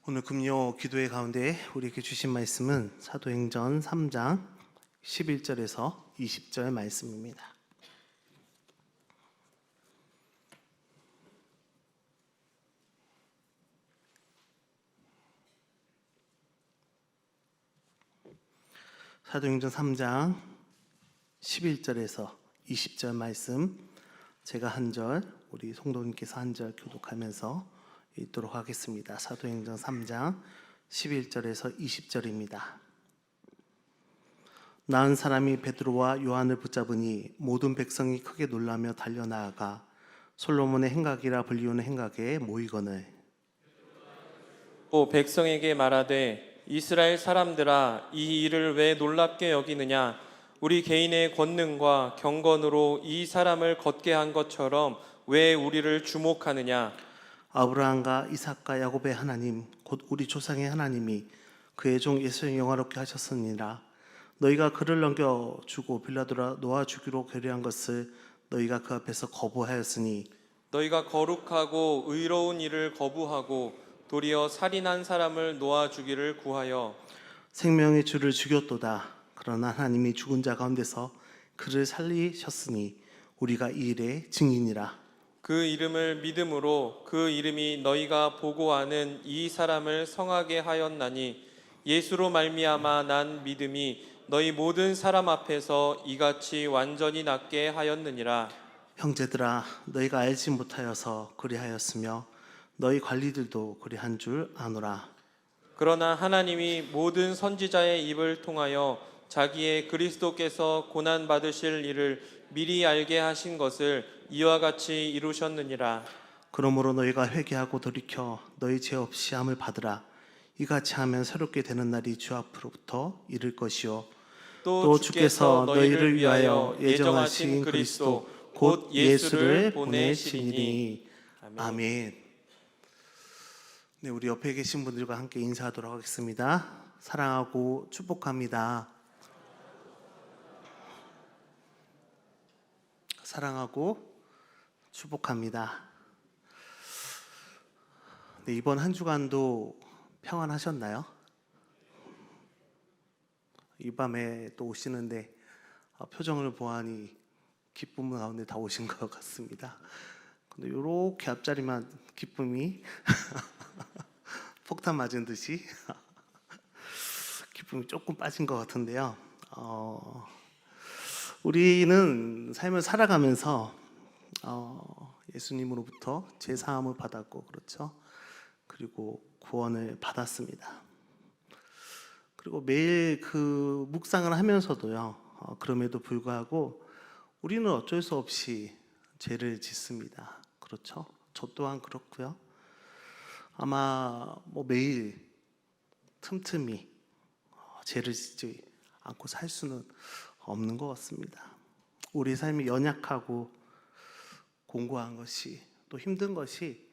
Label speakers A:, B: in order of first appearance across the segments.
A: 오늘 금요 기도회 가운데 우리에게 주신 말씀은 사도행전 3장 11절에서 20절 말씀입니다. 사도행전 3장 11절에서 20절 말씀, 제가 한 절, 우리 성도님께서 한 절 교독하면서 읽도록 하겠습니다. 사도행전 3장 11절에서 20절입니다. 나은 사람이 베드로와 요한을 붙잡으니 모든 백성이 크게 놀라며 달려나아가 솔로몬의 행각이라 불리우는 행각에 모이거늘
B: 또 백성에게 말하되 이스라엘 사람들아, 이 일을 왜 놀랍게 여기느냐? 우리 개인의 권능과 경건으로 이 사람을 걷게 한 것처럼 왜 우리를 주목하느냐?
A: 아브라함과 이삭과 야곱의 하나님 곧 우리 조상의 하나님이 그의 종 예수를 영화롭게 하셨으니라. 너희가 그를 넘겨주고 빌라도라 놓아 주기로 결의한 것을 너희가 그 앞에서 거부하였으니
B: 너희가 거룩하고 의로운 일을 거부하고 도리어 살인한 사람을 놓아 주기를 구하여
A: 생명의 주를 죽였도다. 그러나 하나님이 죽은 자 가운데서 그를 살리셨으니 우리가 이 일의 증인이라.
B: 그 이름을 믿음으로 그 이름이 너희가 보고 아는 이 사람을 성하게 하였나니 예수로 말미암아 난 믿음이 너희 모든 사람 앞에서 이같이 완전히 낫게 하였느니라.
A: 형제들아, 너희가 알지 못하여서 그리하였으며 너희 관리들도 그리한 줄 아노라.
B: 그러나 하나님이 모든 선지자의 입을 통하여 자기의 그리스도께서 고난 받으실 일을 미리 알게 하신 것을 이와 같이 이루셨느니라.
A: 그러므로 너희가 회개하고 돌이켜 너희 죄 없이 함을 받으라. 이같이 하면 새롭게 되는 날이 주 앞으로부터 이를 것이요 또 주께서 너희를 위하여 예정하신 그리스도 곧 예수를 보내시리니. 아멘. 네, 우리 옆에 계신 분들과 함께 인사하도록 하겠습니다. 사랑하고 축복합니다. 사랑하고 축복합니다. 네, 이번 한 주간도 평안하셨나요? 이 밤에 또 오시는데 표정을 보아하니 기쁨 가운데 다 오신 것 같습니다. 근데 이렇게 앞자리만 기쁨이 폭탄 맞은 듯이 기쁨이 조금 빠진 것 같은데요. 우리는 삶을 살아가면서 예수님으로부터 제사함을 받았고, 그렇죠? 그리고 구원을 받았습니다. 그리고 매일 그 묵상을 하면서도요, 그럼에도 불구하고 우리는 어쩔 수 없이 죄를 짓습니다. 그렇죠? 저 또한 그렇고요. 아마 매일 틈틈이 죄를 짓지 않고 살 수는 없는 것 같습니다. 우리 삶이 연약하고 공고한 것이, 또 힘든 것이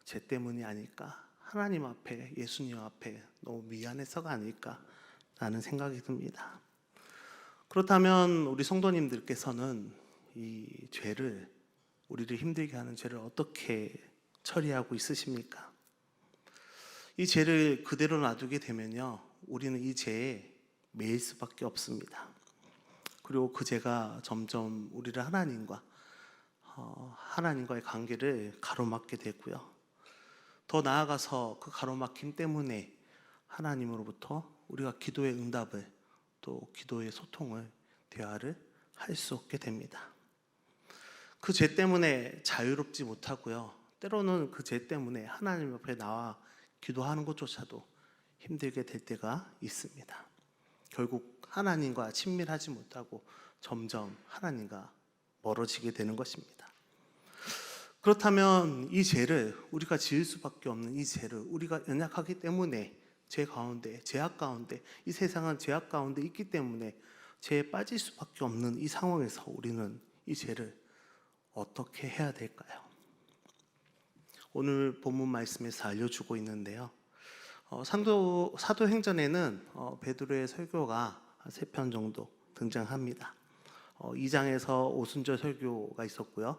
A: 죄 때문이 아닐까, 하나님 앞에, 예수님 앞에 너무 미안해서가 아닐까라는 생각이 듭니다. 그렇다면 우리 성도님들께서는 이 죄를, 우리를 힘들게 하는 죄를 어떻게 처리하고 있으십니까? 이 죄를 그대로 놔두게 되면요, 우리는 이 죄에 매일 수밖에 없습니다. 그리고 그 죄가 점점 우리를 하나님과의 관계를 가로막게 되고요. 더 나아가서 그 가로막힘 때문에 하나님으로부터 우리가 기도의 응답을, 또 기도의 소통을, 대화를 할 수 없게 됩니다. 그 죄 때문에 자유롭지 못하고요. 때로는 그 죄 때문에 하나님 앞에 나와 기도하는 것조차도 힘들게 될 때가 있습니다. 결국 하나님과 친밀하지 못하고 점점 하나님과 멀어지게 되는 것입니다. 그렇다면 이 죄를, 우리가 지을 수밖에 없는 이 죄를, 우리가 연약하기 때문에 죄 가운데, 죄악 가운데, 이 세상은 죄악 가운데 있기 때문에 죄에 빠질 수밖에 없는 이 상황에서 우리는 이 죄를 어떻게 해야 될까요? 오늘 본문 말씀에서 알려주고 있는데요. 사도행전에는 베드로의 설교가 3편 정도 등장합니다. 2장에서 오순절 설교가 있었고요.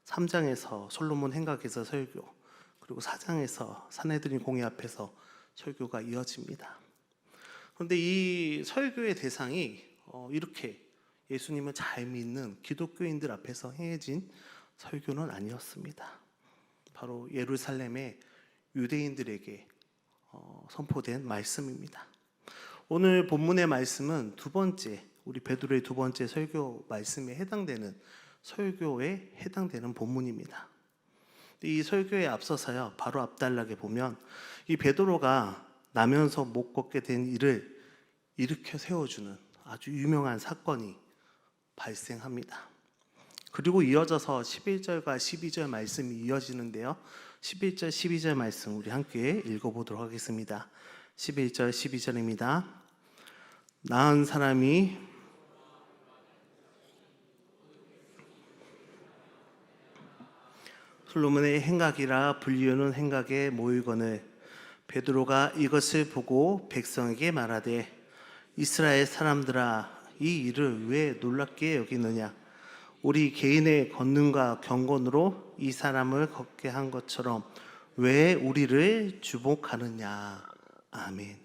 A: 3장에서 솔로몬 행각에서 설교, 그리고 4장에서 산헤드린 공회 앞에서 설교가 이어집니다. 그런데 이 설교의 대상이 이렇게 예수님을 잘 믿는 기독교인들 앞에서 행해진 설교는 아니었습니다. 바로 예루살렘의 유대인들에게 선포된 말씀입니다. 오늘 본문의 말씀은 우리 베드로의 두 번째 설교 말씀에 해당되는 설교에 해당되는 본문입니다. 이 설교에 앞서서요, 바로 앞단락에 보면 이 베드로가 나면서 못 걷게 된 이를 일으켜 세워주는 아주 유명한 사건이 발생합니다. 그리고 이어져서 11절과 12절 말씀이 이어지는데요, 11절, 12절 말씀 우리 함께 읽어보도록 하겠습니다. 11절, 12절입니다. 나은 사람이 솔로몬의 행각이라 불리우는 행각에 모이거늘 베드로가 이것을 보고 백성에게 말하되 이스라엘 사람들아 이 일을 왜 놀랍게 여기느냐 우리 개인의 권능과 경건으로 이 사람을 걷게 한 것처럼 왜 우리를 주목하느냐. 아멘.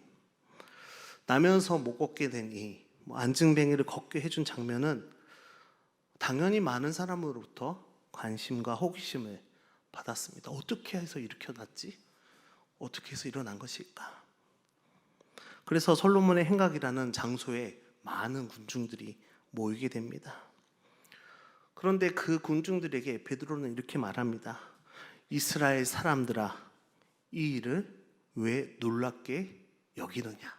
A: 나면서 못 걷게 되니 안증뱅이를 걷게 해준 장면은 당연히 많은 사람으로부터 관심과 호기심을 받았습니다. 어떻게 해서 일으켜놨지? 어떻게 해서 일어난 것일까? 그래서 솔로몬의 행각이라는 장소에 많은 군중들이 모이게 됩니다. 그런데 그 군중들에게 베드로는 이렇게 말합니다. 이스라엘 사람들아 이 일을 왜 놀랍게 여기느냐?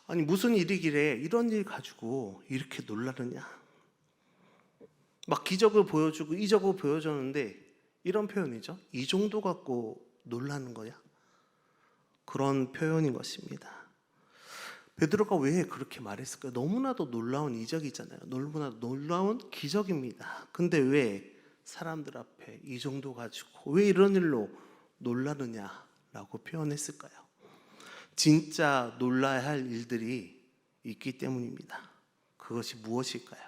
A: 아니 무슨 일이길래 이런 일 가지고 이렇게 놀라느냐? 막 기적을 보여주고 이적을 보여줬는데 이런 표현이죠. 이 정도 갖고 놀라는 거야? 그런 표현인 것입니다. 베드로가 왜 그렇게 말했을까요? 너무나도 놀라운 이적이잖아요. 너무나도 놀라운 기적입니다. 근데 왜 사람들 앞에 이 정도 가지고 왜 이런 일로 놀라느냐라고 표현했을까요? 진짜 놀라야 할 일들이 있기 때문입니다. 그것이 무엇일까요?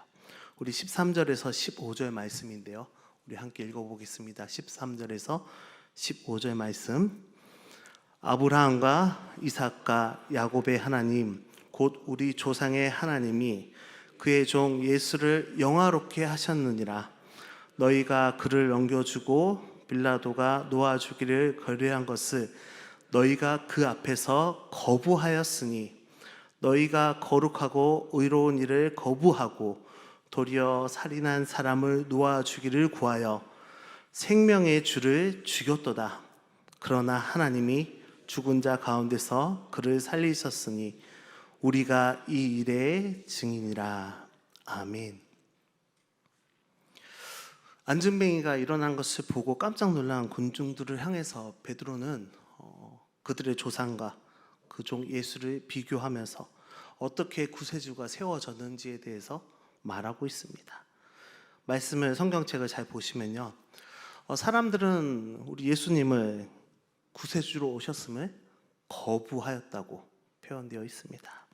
A: 우리 13절에서 15절 말씀인데요. 우리 함께 읽어보겠습니다. 13절에서 15절 말씀. 아브라함과 이삭과 야곱의 하나님 곧 우리 조상의 하나님이 그의 종 예수를 영화롭게 하셨느니라. 너희가 그를 넘겨주고 빌라도가 놓아주기를 거래한 것을 너희가 그 앞에서 거부하였으니 너희가 거룩하고 의로운 일을 거부하고 도리어 살인한 사람을 놓아주기를 구하여 생명의 주를 죽였도다. 그러나 하나님이 죽은 자 가운데서 그를 살리셨으니 우리가 이 일의 증인이라. 아멘. 안전뱅이가 일어난 것을 보고 깜짝 놀란 군중들을 향해서 베드로는 그들의 조상과 그 종 예수를 비교하면서 어떻게 구세주가 세워졌는지에 대해서 말하고 있습니다. 말씀을 성경책을 잘 보시면요, 사람들은 우리 예수님을 구세주로 오셨음을 거부하였다고 표현되어 있습니다.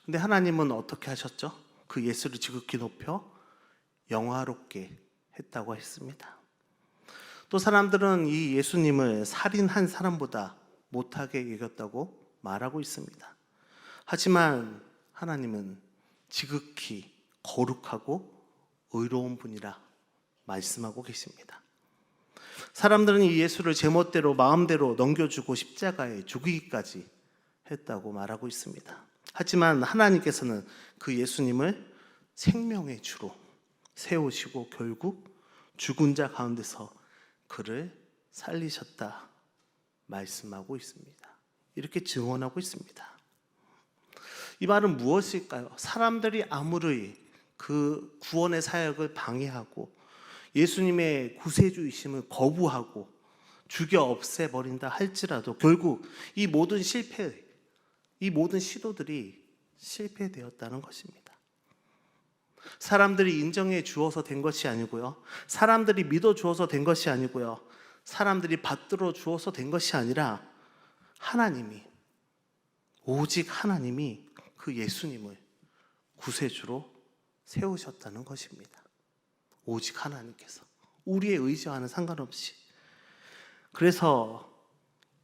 A: 근데 하나님은 어떻게 하셨죠? 그 예수를 지극히 높여 영화롭게 했다고 했습니다. 또 사람들은 이 예수님을 살인한 사람보다 못하게 여겼다고 말하고 있습니다. 하지만 하나님은 지극히 거룩하고 의로운 분이라 말씀하고 계십니다. 사람들은 이 예수를 제멋대로 마음대로 넘겨주고 십자가에 죽이기까지 했다고 말하고 있습니다. 하지만 하나님께서는 그 예수님을 생명의 주로 세우시고 결국 죽은 자 가운데서 그를 살리셨다 말씀하고 있습니다. 이렇게 증언하고 있습니다. 이 말은 무엇일까요? 사람들이 아무리 그 구원의 사역을 방해하고 예수님의 구세주이심을 거부하고 죽여 없애버린다 할지라도 결국 이 모든 시도들이 실패되었다는 것입니다. 사람들이 인정해 주어서 된 것이 아니고요, 사람들이 믿어 주어서 된 것이 아니고요, 사람들이 받들어 주어서 된 것이 아니라 하나님이, 오직 하나님이 그 예수님을 구세주로 세우셨다는 것입니다. 오직 하나님께서, 우리의 의지와는 상관없이. 그래서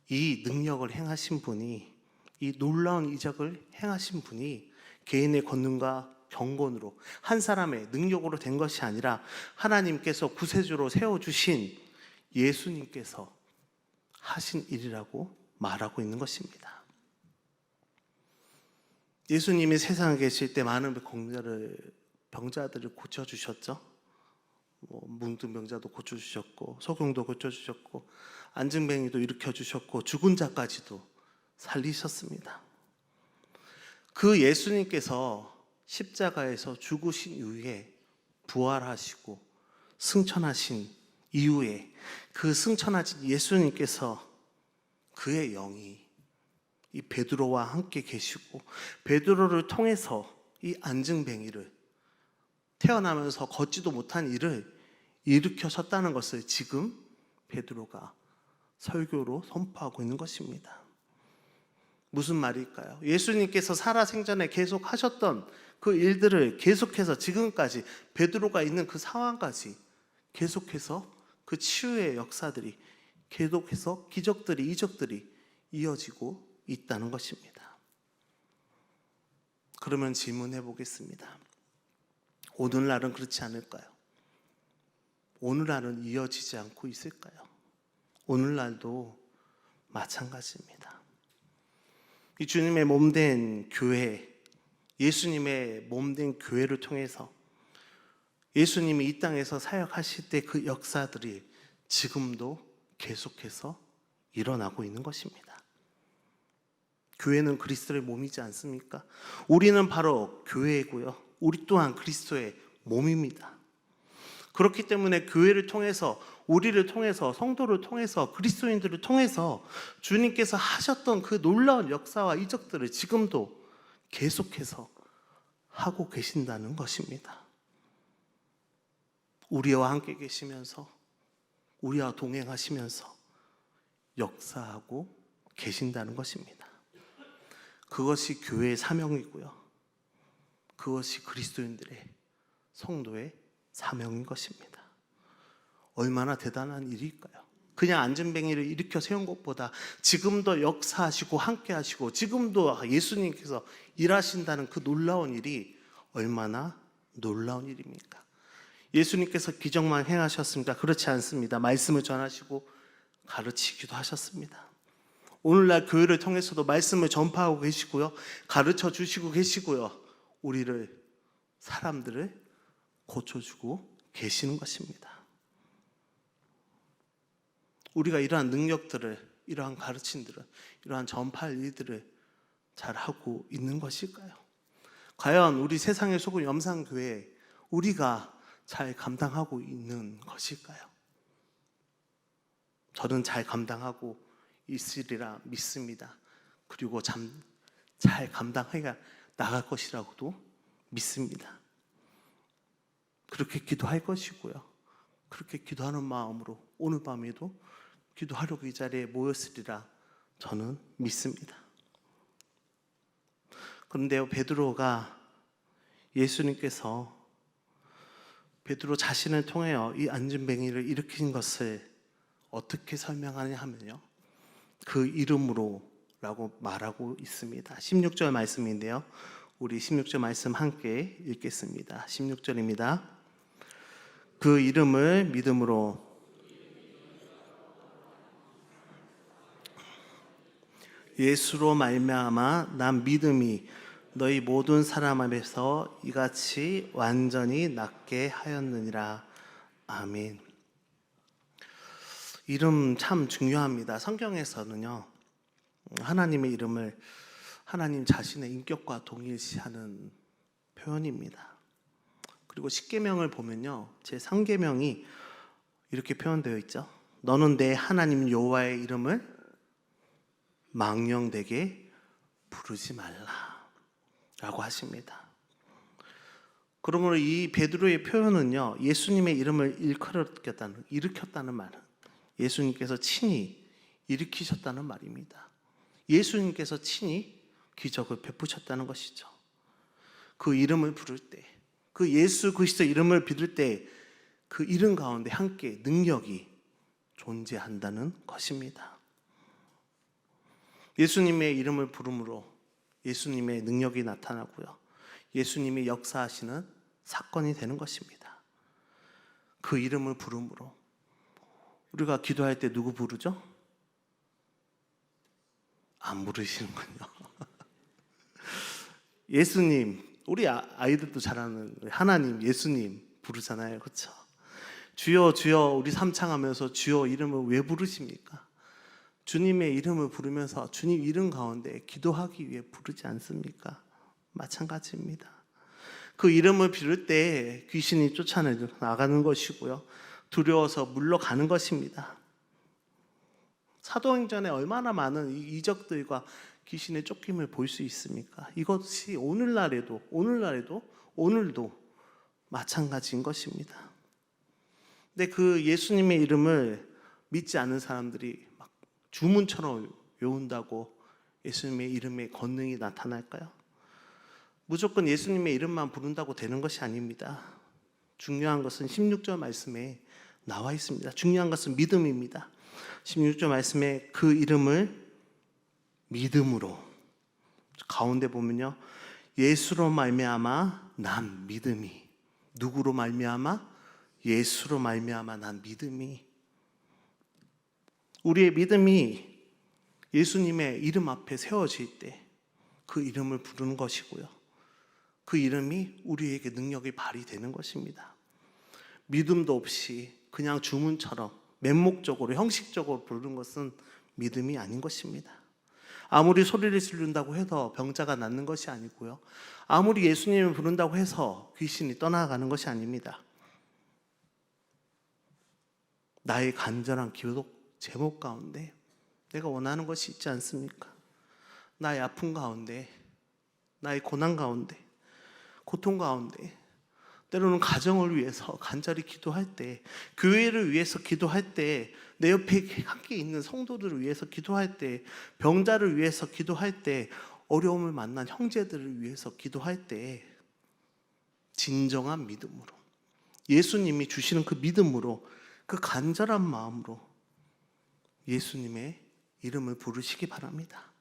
A: 이 능력을 행하신 분이, 이 놀라운 이적을 행하신 분이 개인의 권능과 경건으로 한 사람의 능력으로 된 것이 아니라 하나님께서 구세주로 세워주신 예수님께서 하신 일이라고 말하고 있는 것입니다. 예수님이 세상에 계실 때 많은 병자들을 고쳐주셨죠. 문둥병자도 고쳐주셨고, 소경도 고쳐주셨고, 안증뱅이도 일으켜주셨고, 죽은 자까지도 살리셨습니다. 그 예수님께서 십자가에서 죽으신 이후에 부활하시고 승천하신 이후에 그 승천하신 예수님께서 그의 영이 이 베드로와 함께 계시고 베드로를 통해서 이 안증뱅이를 태어나면서 걷지도 못한 이를 일으켜셨다는 것을 지금 베드로가 설교로 선포하고 있는 것입니다. 무슨 말일까요? 예수님께서 살아생전에 계속 하셨던 그 일들을 계속해서 지금까지 베드로가 있는 그 상황까지 계속해서 그 치유의 역사들이 계속해서 기적들이 이적들이 이어지고 있다는 것입니다. 그러면 질문해 보겠습니다. 오늘날은 그렇지 않을까요? 오늘날은 이어지지 않고 있을까요? 오늘날도 마찬가지입니다. 이 주님의 몸된 교회, 예수님의 몸된 교회를 통해서 예수님이 이 땅에서 사역하실 때 그 역사들이 지금도 계속해서 일어나고 있는 것입니다. 교회는 그리스도의 몸이지 않습니까? 우리는 바로 교회이고요. 우리 또한 그리스도의 몸입니다. 그렇기 때문에 교회를 통해서, 우리를 통해서, 성도를 통해서, 그리스도인들을 통해서 주님께서 하셨던 그 놀라운 역사와 이적들을 지금도 계속해서 하고 계신다는 것입니다. 우리와 함께 계시면서, 우리와 동행하시면서 역사하고 계신다는 것입니다. 그것이 교회의 사명이고요. 그것이 그리스도인들의, 성도의 사명인 것입니다. 얼마나 대단한 일일까요? 그냥 안전뱅이를 일으켜 세운 것보다 지금도 역사하시고 함께 하시고 지금도 예수님께서 일하신다는 그 놀라운 일이 얼마나 놀라운 일입니까? 예수님께서 기적만 행하셨습니까? 그렇지 않습니다. 말씀을 전하시고 가르치기도 하셨습니다. 오늘날 교회를 통해서도 말씀을 전파하고 계시고요. 가르쳐 주시고 계시고요. 사람들을 고쳐주고 계시는 것입니다. 우리가 이러한 능력들을, 이러한 가르침들을, 이러한 전파할 일들을 잘하고 있는 것일까요? 과연 우리 세상의 소금 염산교회, 우리가 잘 감당하고 있는 것일까요? 저는 잘 감당하고 있으리라 믿습니다. 그리고 잘 감당해 나갈 것이라고도 믿습니다. 그렇게 기도할 것이고요. 그렇게 기도하는 마음으로 오늘 밤에도 기도하려고 이 자리에 모였으리라 저는 믿습니다. 그런데요, 예수님께서 베드로 자신을 통하여 이 안전뱅이를 일으킨 것을 어떻게 설명하냐 하면요, 그 이름으로 라고 말하고 있습니다. 16절 말씀인데요, 우리 16절 말씀 함께 읽겠습니다. 16절입니다. 그 이름을 믿음으로 예수로 말미암아 난 믿음이 너희 모든 사람 앞에서 이같이 완전히 낫게 하였느니라. 아멘. 이름 참 중요합니다. 성경에서는요, 하나님의 이름을 하나님 자신의 인격과 동일시하는 표현입니다. 그리고 십계명을 보면요, 제 3계명이 이렇게 표현되어 있죠. 너는 내 하나님 여호와의 이름을 망령되게 부르지 말라 라고 하십니다. 그러므로 이 베드로의 표현은요, 예수님의 이름을 일으켰다는 말은 예수님께서 친히 일으키셨다는 말입니다. 예수님께서 친히 기적을 베푸셨다는 것이죠. 그 이름을 부를 때, 그 예수 그리스도 이름을 빌을 때 그 이름 가운데 함께 능력이 존재한다는 것입니다. 예수님의 이름을 부름으로 예수님의 능력이 나타나고요. 예수님이 역사하시는 사건이 되는 것입니다. 그 이름을 부름으로 우리가 기도할 때 누구 부르죠? 안 부르시는군요. 예수님, 우리 아이들도 잘 아는 하나님, 예수님 부르잖아요. 그렇죠? 주여 주여 우리 삼창하면서 주여 이름을 왜 부르십니까? 주님의 이름을 부르면서 주님 이름 가운데 기도하기 위해 부르지 않습니까? 마찬가지입니다. 그 이름을 부를 때 귀신이 쫓아나가는 것이고요. 두려워서 물러가는 것입니다. 사도행전에 얼마나 많은 이적들과 귀신의 쫓김을 볼 수 있습니까? 이것이 오늘날에도 오늘도 마찬가지인 것입니다. 근데 그 예수님의 이름을 믿지 않는 사람들이 막 주문처럼 외운다고 예수님의 이름에 권능이 나타날까요? 무조건 예수님의 이름만 부른다고 되는 것이 아닙니다. 중요한 것은 16절 말씀에 나와 있습니다. 중요한 것은 믿음입니다. 16절 말씀에 그 이름을 믿음으로, 가운데 보면요, 예수로 말미암아 난 믿음이, 누구로 말미암아? 예수로 말미암아 난 믿음이. 우리의 믿음이 예수님의 이름 앞에 세워질 때 그 이름을 부르는 것이고요, 그 이름이 우리에게 능력이 발휘되는 것입니다. 믿음도 없이 그냥 주문처럼 맹목적으로 형식적으로 부르는 것은 믿음이 아닌 것입니다. 아무리 소리를 지른다고 해서 병자가 낫는 것이 아니고요, 아무리 예수님을 부른다고 해서 귀신이 떠나가는 것이 아닙니다. 나의 간절한 기도 제목 가운데 내가 원하는 것이 있지 않습니까? 나의 아픔 가운데, 나의 고난 가운데, 고통 가운데, 때로는 가정을 위해서 간절히 기도할 때, 교회를 위해서 기도할 때, 내 옆에 함께 있는 성도들을 위해서 기도할 때, 병자를 위해서 기도할 때, 어려움을 만난 형제들을 위해서 기도할 때 진정한 믿음으로, 예수님이 주시는 그 믿음으로, 그 간절한 마음으로 예수님의 이름을 부르시기 바랍니다.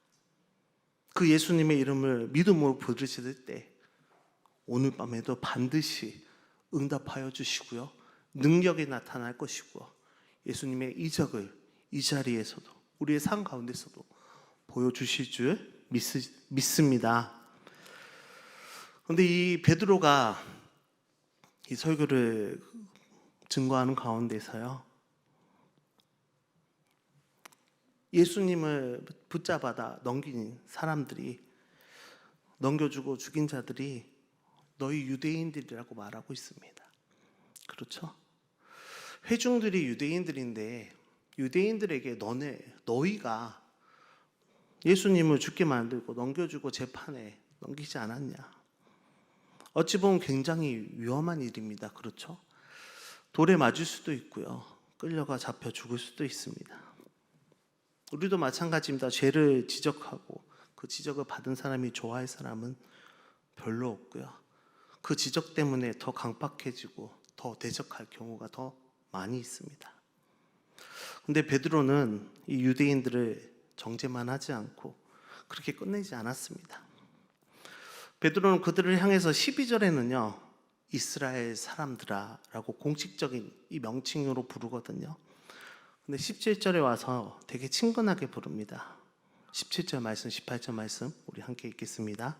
A: 그 예수님의 이름을 믿음으로 부르실 때 오늘 밤에도 반드시 응답하여 주시고요, 능력이 나타날 것이고, 예수님의 이적을 이 자리에서도, 우리의 삶 가운데서도 보여주실 줄 믿습니다. 그런데 이 베드로가 이 설교를 증거하는 가운데서요, 예수님을 붙잡아다 넘긴 사람들이, 넘겨주고 죽인 자들이 너희 유대인들이라고 말하고 있습니다. 그렇죠? 회중들이 유대인들인데 유대인들에게 너희가 예수님을 죽게 만들고 넘겨주고 재판에 넘기지 않았냐? 어찌 보면 굉장히 위험한 일입니다. 그렇죠? 돌에 맞을 수도 있고요, 끌려가 잡혀 죽을 수도 있습니다. 우리도 마찬가지입니다. 죄를 지적하고 그 지적을 받은 사람이 좋아할 사람은 별로 없고요, 그 지적 때문에 더 강박해지고 더 대적할 경우가 더 많이 있습니다. 그런데 베드로는 이 유대인들을 정죄만 하지 않고 그렇게 끝내지 않았습니다. 베드로는 그들을 향해서 12절에는요 이스라엘 사람들아 라고 공식적인 이 명칭으로 부르거든요. 근데 17절에 와서 되게 친근하게 부릅니다. 17절 말씀, 18절 말씀 우리 함께 읽겠습니다.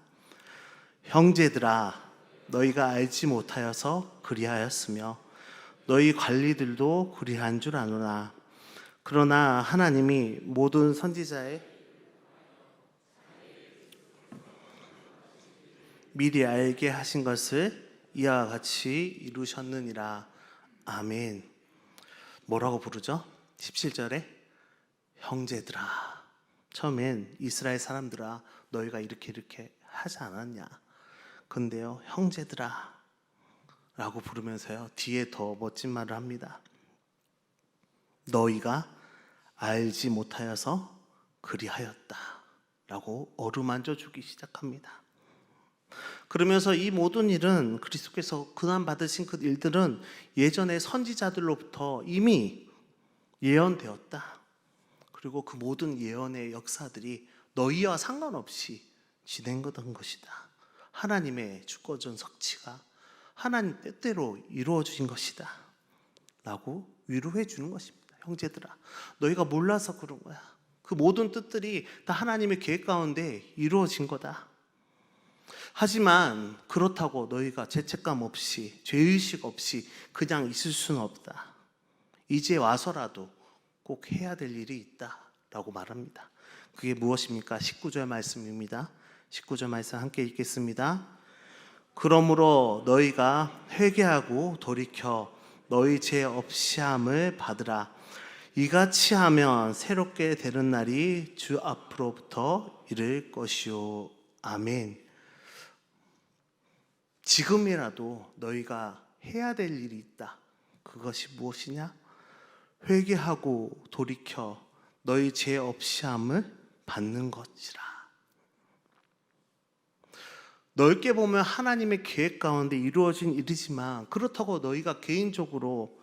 A: 형제들아, 너희가 알지 못하여서 그리하였으며 너희 관리들도 그리한 줄 아노라. 그러나 하나님이 모든 선지자의 미리 알게 하신 것을 이와 같이 이루셨느니라. 아멘. 뭐라고 부르죠? 17절에 형제들아. 처음엔 이스라엘 사람들아, 너희가 이렇게 하지 않았냐? 근데요, 형제들아 라고 부르면서요 뒤에 더 멋진 말을 합니다. 너희가 알지 못하여서 그리하였다 라고 어루만져 주기 시작합니다. 그러면서 이 모든 일은, 그리스도께서 고난 받으신 그 일들은 예전의 선지자들로부터 이미 예언되었다. 그리고 그 모든 예언의 역사들이 너희와 상관없이 진행되던 것이다. 하나님의 주권적 석치가 하나님 뜻대로 이루어진 것이다 라고 위로해 주는 것입니다. 형제들아, 너희가 몰라서 그런 거야. 그 모든 뜻들이 다 하나님의 계획 가운데 이루어진 거다. 하지만 그렇다고 너희가 죄책감 없이, 죄의식 없이 그냥 있을 수는 없다. 이제 와서라도 꼭 해야 될 일이 있다 라고 말합니다. 그게 무엇입니까? 19절 말씀입니다. 19절 말씀 함께 읽겠습니다. 그러므로 너희가 회개하고 돌이켜 너희 죄 없이 함을 받으라. 이같이 하면 새롭게 되는 날이 주 앞으로부터 이를 것이요. 아멘. 지금이라도 너희가 해야 될 일이 있다. 그것이 무엇이냐? 회개하고 돌이켜 너희 죄 없이 함을 받는 것이라. 넓게 보면 하나님의 계획 가운데 이루어진 일이지만 그렇다고 너희가 개인적으로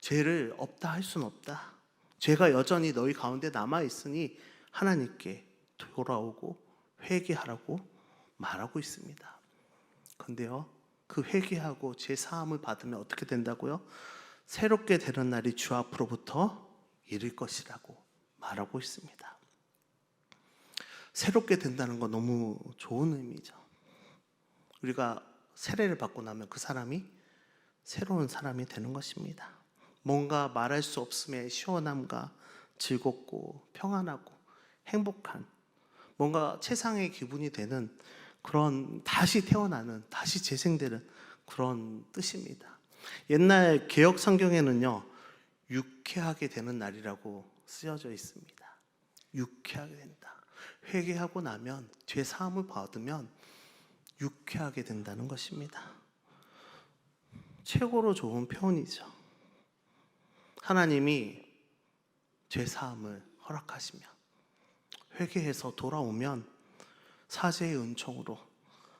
A: 죄를 없다 할 수는 없다. 죄가 여전히 너희 가운데 남아있으니 하나님께 돌아오고 회개하라고 말하고 있습니다. 그런데요, 그 회개하고 죄 사함을 받으면 어떻게 된다고요? 새롭게 되는 날이 주 앞으로부터 이를 것이라고 말하고 있습니다. 새롭게 된다는 건 너무 좋은 의미죠. 우리가 세례를 받고 나면 그 사람이 새로운 사람이 되는 것입니다. 뭔가 말할 수 없음의 시원함과 즐겁고 평안하고 행복한, 뭔가 최상의 기분이 되는 그런 다시 태어나는, 다시 재생되는 그런 뜻입니다. 옛날 개역 성경에는요, 유쾌하게 되는 날이라고 쓰여져 있습니다. 유쾌하게 된다. 회개하고 나면, 죄 사함을 받으면 유쾌하게 된다는 것입니다. 최고로 좋은 표현이죠. 하나님이 죄 사함을 허락하시며 회개해서 돌아오면 사죄의 은총으로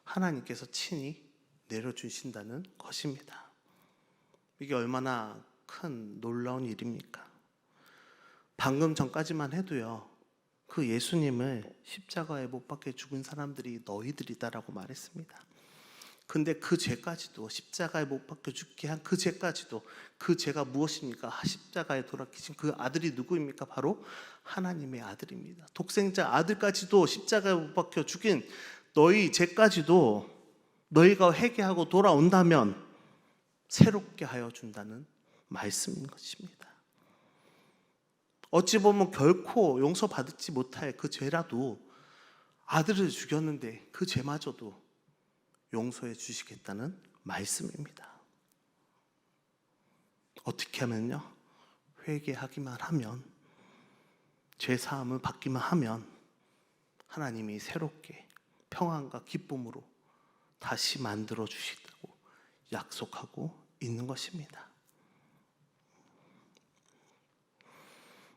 A: 하나님께서 친히 내려주신다는 것입니다. 이게 얼마나 큰 놀라운 일입니까? 방금 전까지만 해도요, 그 예수님을 십자가에 못 박혀 죽은 사람들이 너희들이다라고 말했습니다. 근데 그 죄까지도, 십자가에 못 박혀 죽게 한 그 죄까지도, 그 죄가 무엇입니까? 십자가에 돌아가신 그 아들이 누구입니까? 바로 하나님의 아들입니다. 독생자 아들까지도 십자가에 못 박혀 죽인 너희 죄까지도 너희가 회개하고 돌아온다면 새롭게 하여 준다는 말씀인 것입니다. 어찌 보면 결코 용서받지 못할 그 죄라도 아들을 죽였는데 그 죄마저도 용서해 주시겠다는 말씀입니다. 어떻게 하면요? 회개하기만 하면, 죄 사함을 받기만 하면 하나님이 새롭게 평안과 기쁨으로 다시 만들어 주시다고 약속하고 있는 것입니다.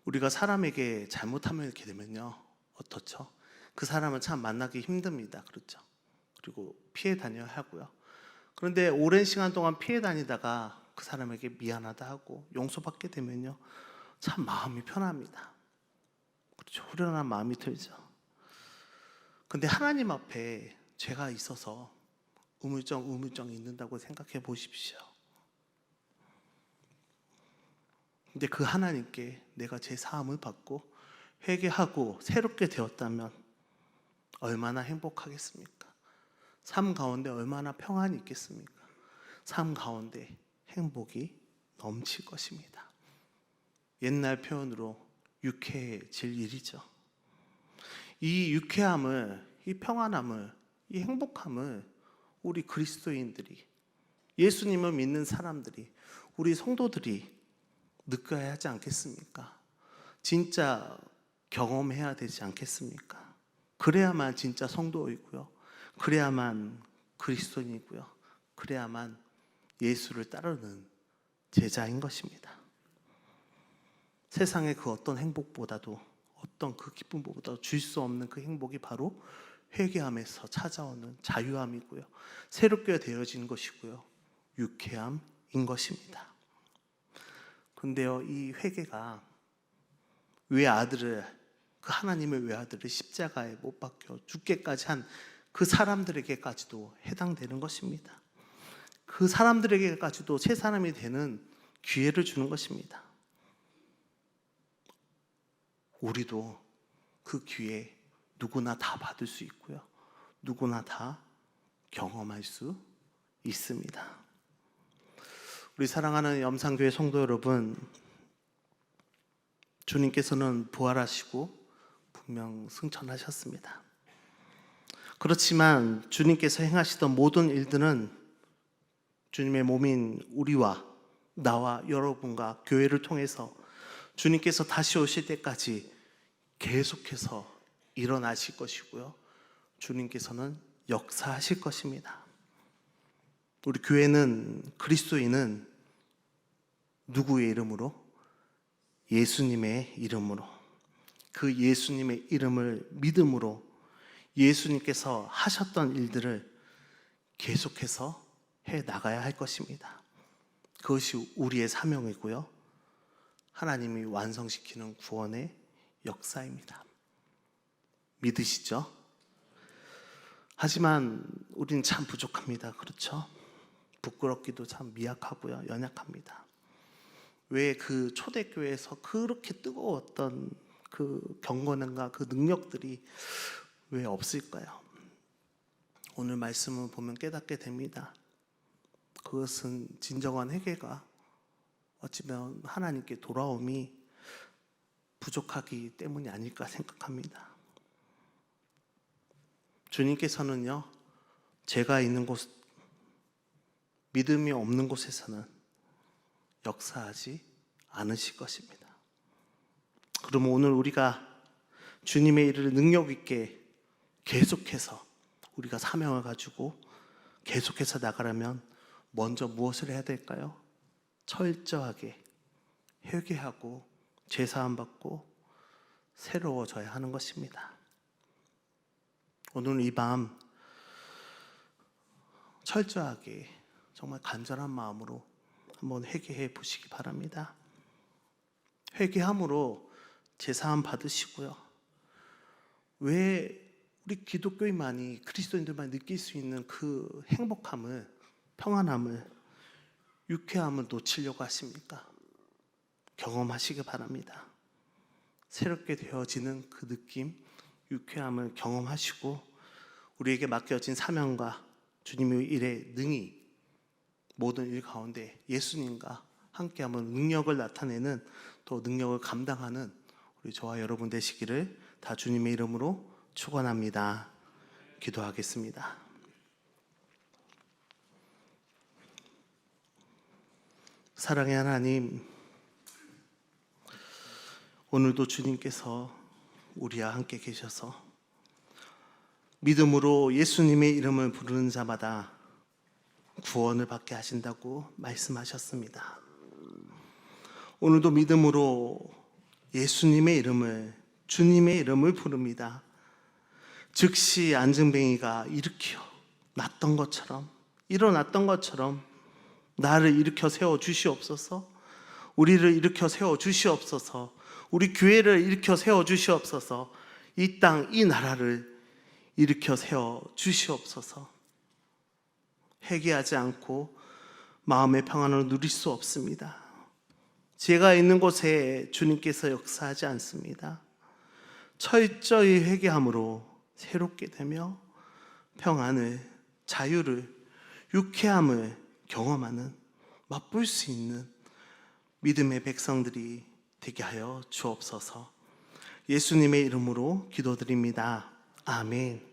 A: 우리가 사람에게 잘못하면 이렇게 되면요, 어떻죠? 그 사람은 참 만나기 힘듭니다. 그렇죠? 그리고 피해 다녀야 하고요. 그런데 오랜 시간 동안 피해 다니다가 그 사람에게 미안하다 하고 용서받게 되면요, 참 마음이 편합니다. 그렇죠? 후련한 마음이 들죠. 근데 하나님 앞에 죄가 있어서 우물정이 있는다고 생각해 보십시오. 근데 그 하나님께 내가 제 사함을 받고 회개하고 새롭게 되었다면 얼마나 행복하겠습니까? 삶 가운데 얼마나 평안이 있겠습니까? 삶 가운데 행복이 넘칠 것입니다. 옛날 표현으로 유쾌해질 일이죠. 이 유쾌함을, 이 평안함을, 이 행복함을 우리 그리스도인들이, 예수님을 믿는 사람들이, 우리 성도들이 느껴야 하지 않겠습니까? 진짜 경험해야 되지 않겠습니까? 그래야만 진짜 성도이고요, 그래야만 그리스도인이고요, 그래야만 예수를 따르는 제자인 것입니다. 세상의 그 어떤 행복보다도, 어떤 그 기쁨보다도 줄 수 없는 그 행복이 바로 회개함에서 찾아오는 자유함이고요, 새롭게 되어진 것이고요, 유쾌함인 것입니다. 근데요, 이 회개가 왜 아들을 그 하나님의 외아들을 십자가에 못 박혀 죽게까지 한 그 사람들에게까지도 해당되는 것입니다. 그 사람들에게까지도 새 사람이 되는 기회를 주는 것입니다. 우리도 그 기회 누구나 다 받을 수 있고요. 누구나 다 경험할 수 있습니다. 우리 사랑하는 염산교회 성도 여러분, 주님께서는 부활하시고 분명 승천하셨습니다. 그렇지만 주님께서 행하시던 모든 일들은 주님의 몸인 우리와 나와 여러분과 교회를 통해서 주님께서 다시 오실 때까지 계속해서 일어나실 것이고요. 주님께서는 역사하실 것입니다. 우리 교회는, 그리스도인은 누구의 이름으로? 예수님의 이름으로, 그 예수님의 이름을 믿음으로 예수님께서 하셨던 일들을 계속해서 해 나가야 할 것입니다. 그것이 우리의 사명이고요. 하나님이 완성시키는 구원의 역사입니다. 믿으시죠? 하지만 우리는 참 부족합니다. 그렇죠? 부끄럽기도 참 미약하고요. 연약합니다. 왜 그 초대교회에서 그렇게 뜨거웠던 그 경건함과 그 능력들이 왜 없을까요? 오늘 말씀을 보면 깨닫게 됩니다. 그것은 진정한 회개가 어찌보면 하나님께 돌아옴이 부족하기 때문이 아닐까 생각합니다. 주님께서는요, 제가 있는 곳, 믿음이 없는 곳에서는 역사하지 않으실 것입니다. 그러면 오늘 우리가 주님의 일을 능력 있게 계속해서 우리가 사명을 가지고 계속해서 나가려면 먼저 무엇을 해야 될까요? 철저하게 회개하고 죄사함 받고 새로워져야 하는 것입니다. 오늘 이 밤 철저하게 정말 간절한 마음으로 한번 회개해 보시기 바랍니다. 회개함으로 제사함 받으시고요. 왜 우리 기독교인만이, 그리스도인들만 느낄 수 있는 그 행복함을, 평안함을, 유쾌함을 놓치려고 하십니까? 경험하시기 바랍니다. 새롭게 되어지는 그 느낌, 유쾌함을 경험하시고 우리에게 맡겨진 사명과 주님의 일에 능히 모든 일 가운데 예수님과 함께하면 능력을 나타내는, 또 능력을 감당하는 우리 저와 여러분 되시기를 다 주님의 이름으로 축원합니다. 기도하겠습니다. 사랑의 하나님, 오늘도 주님께서 우리와 함께 계셔서 믿음으로 예수님의 이름을 부르는 자마다 구원을 받게 하신다고 말씀하셨습니다. 오늘도 믿음으로 예수님의 이름을, 주님의 이름을 부릅니다. 즉시 안증뱅이가 일어났던 것처럼 나를 일으켜 세워 주시옵소서. 우리를 일으켜 세워 주시옵소서. 우리 교회를 일으켜 세워 주시옵소서. 이 땅, 이 나라를 일으켜 세워 주시옵소서. 회개하지 않고 마음의 평안을 누릴 수 없습니다. 제가 있는 곳에 주님께서 역사하지 않습니다. 철저히 회개함으로 새롭게 되며 평안을, 자유를, 유쾌함을 경험하는, 맛볼 수 있는 믿음의 백성들이 되게 하여 주옵소서. 예수님의 이름으로 기도드립니다. 아멘.